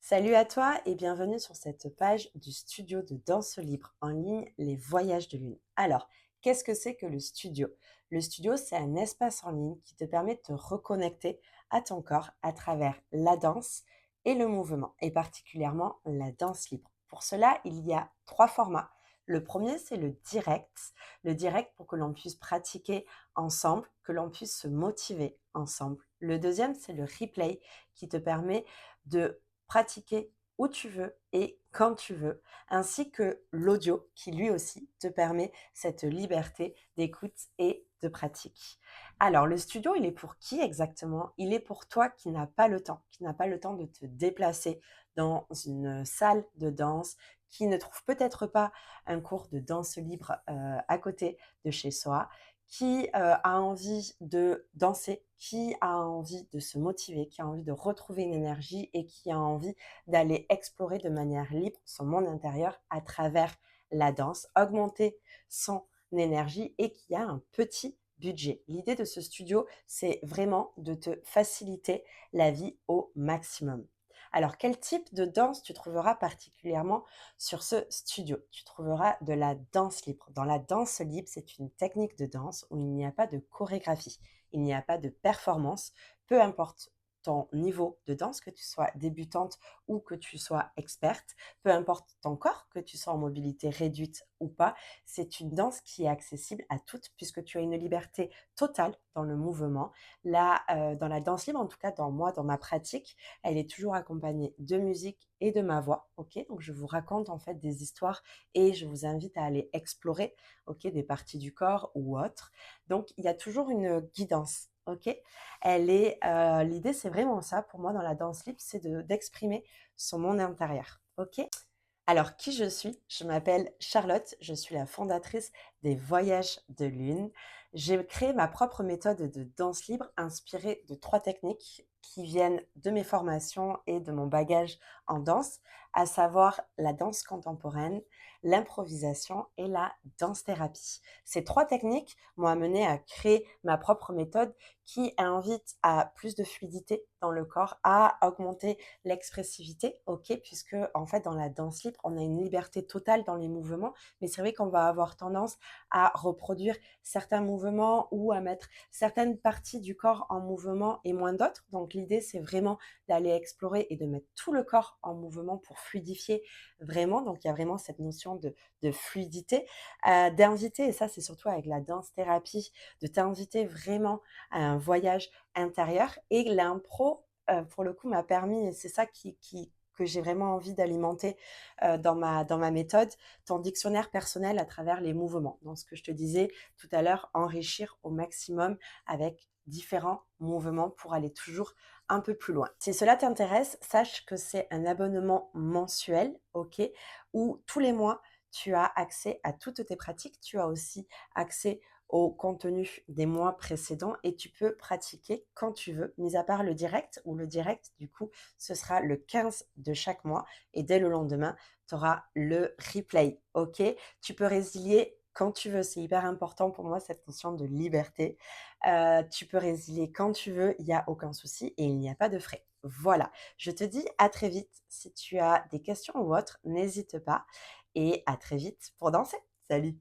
Salut à toi et bienvenue sur cette page du studio de danse libre en ligne Les Voyages de Lune. Alors, qu'est-ce que c'est que le studio? Le studio, c'est un espace en ligne qui te permet de te reconnecter à ton corps à travers la danse et le mouvement, et particulièrement la danse libre. Pour cela, il y a trois formats. Le premier, c'est le direct. Le direct pour que l'on puisse pratiquer ensemble, que l'on puisse se motiver ensemble. Le deuxième, c'est le replay qui te permet de pratiquer où tu veux et quand tu veux, ainsi que l'audio qui lui aussi te permet cette liberté d'écoute et de pratique. Alors, le studio, il est pour qui exactement? Il est pour toi qui n'a pas le temps de te déplacer dans une salle de danse, qui ne trouve peut-être pas un cours de danse libre à côté de chez soi, qui a envie de danser, qui a envie de se motiver, qui a envie de retrouver une énergie et qui a envie d'aller explorer de manière libre son monde intérieur à travers la danse, augmenter son énergie et qui a un petit budget. L'idée de ce studio, c'est vraiment de te faciliter la vie au maximum. Alors, quel type de danse tu trouveras particulièrement sur ce studio? Tu trouveras de la danse libre. Dans la danse libre, c'est une technique de danse où il n'y a pas de chorégraphie, il n'y a pas de performance, peu importe ton niveau de danse, que tu sois débutante ou que tu sois experte, peu importe ton corps, que tu sois en mobilité réduite ou pas, c'est une danse qui est accessible à toutes puisque tu as une liberté totale dans le mouvement. Là, dans la danse libre, en tout cas dans moi, dans ma pratique, elle est toujours accompagnée de musique et de ma voix, OK? Donc je vous raconte en fait des histoires et je vous invite à aller explorer, OK, des parties du corps ou autres. Donc il y a toujours une guidance, OK? L'idée c'est vraiment ça pour moi dans la danse libre, c'est d'exprimer son monde intérieur, OK? Alors, qui je suis? Je m'appelle Charlotte, je suis la fondatrice des Voyages de Lune. J'ai créé ma propre méthode de danse libre inspirée de trois techniques qui viennent de mes formations et de mon bagage en danse, à savoir la danse contemporaine, l'improvisation et la danse-thérapie. Ces trois techniques m'ont amené à créer ma propre méthode qui invite à plus de fluidité dans le corps, à augmenter l'expressivité, OK, puisque en fait dans la danse libre, on a une liberté totale dans les mouvements, mais c'est vrai qu'on va avoir tendance à reproduire certains mouvements ou à mettre certaines parties du corps en mouvement et moins d'autres. Donc l'idée, c'est vraiment d'aller explorer et de mettre tout le corps en mouvement pour fluidifier vraiment. Donc il y a vraiment cette notion de fluidité, d'inviter, et ça c'est surtout avec la danse thérapie, de t'inviter vraiment à un voyage intérieur. Et l'impro, pour le coup, m'a permis, et c'est ça que j'ai vraiment envie d'alimenter dans ma méthode, ton dictionnaire personnel à travers les mouvements. Dans ce que je te disais tout à l'heure, enrichir au maximum avec différents mouvements pour aller toujours un peu plus loin. Si cela t'intéresse, sache que c'est un abonnement mensuel, ok, où tous les mois, tu as accès à toutes tes pratiques. Tu as aussi accès au contenu des mois précédents et tu peux pratiquer quand tu veux, mis à part le direct, où le direct, du coup, ce sera le 15 de chaque mois et dès le lendemain, tu auras le replay, ok? Tu peux résilier quand tu veux, c'est hyper important pour moi cette notion de liberté. Tu peux résilier quand tu veux, il n'y a aucun souci et il n'y a pas de frais. Voilà, je te dis à très vite. Si tu as des questions ou autres, n'hésite pas et à très vite pour danser. Salut!